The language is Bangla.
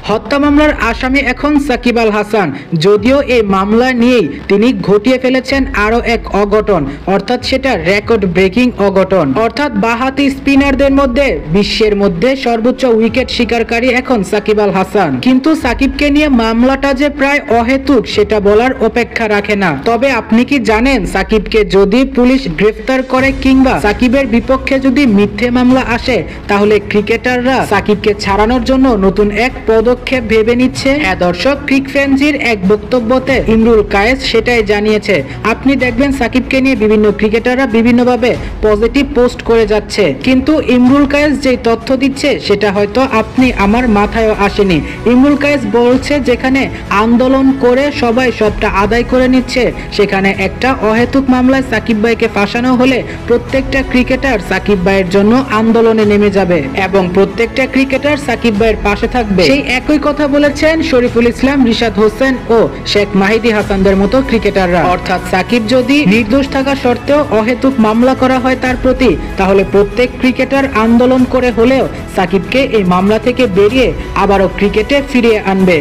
হত্যা মামলার আসামি এখন সাকিব আল হাসান। যদিও এই মামলা নিয়েই তিনি ঘটিয়ে ফেলেছেন আরো এক অঘটন, অর্থাৎ সেটা রেকর্ড ব্রেকিং অঘটন। অর্থাৎ বাঁহাতি স্পিনারদের মধ্যে বিশ্বের মধ্যে সর্বোচ্চ উইকেট শিকারকারী এখন সাকিব আল হাসান। কিন্তু সাকিবকে নিয়ে মামলাটা যে প্রায় অহেতুক সেটা বলার অপেক্ষা রাখে না। তবে আপনি কি জানেন, সাকিবকে যদি পুলিশ গ্রেফতার করে কিংবা সাকিবের বিপক্ষে যদি মিথ্যে মামলা আসে, তাহলে ক্রিকেটাররা সাকিবকে ছাড়ানোর জন্য নতুন এক পদক্ষেপ ভেবে নিচ্ছে। হ্যাঁ দর্শক, ক্রিক ফ্রেঞ্চির এক বক্তব্যতে ইমরুল কায়েস সেটাই জানিয়েছে। আপনি দেখবেন সাকিবকে নিয়ে বিভিন্ন ক্রিকেটাররা বিভিন্নভাবে পজিটিভ পোস্ট করে যাচ্ছে, কিন্তু ইমরুল কায়েস যে তথ্য দিচ্ছে সেটা হয়তো আপনি আমার মাথায়ও আসেনি। ইমরুল কায়েস বলছে, যেখানে আন্দোলন করে সবাই সবটা আদায় করে নিচ্ছে, সেখানে একটা অহেতুক মামলায় সাকিব ভাইকে ফাঁসানো হলে প্রত্যেকটা ক্রিকেটার সাকিব ভাইয়ের জন্য আন্দোলনে নেমে যাবে এবং প্রত্যেকটা ক্রিকেটার সাকিব ভাইয়ের পাশে থাকবে। সেই একই কথা বলেছেন শরীফুল ইসলাম, রিশাদ হোসেন ও শেখ মাহিদি হাসানদের মতো ক্রিকেটাররা। অর্থাৎ সাকিব যদি নির্দোষ থাকা সত্ত্বেও অহেতুক মামলা করা হয় তার প্রতি, তাহলে প্রত্যেক ক্রিকেটার আন্দোলন করে হলেও সাকিবকে এই মামলা থেকে বেরিয়ে আবারও ক্রিকেটে ফিরিয়ে আনবে।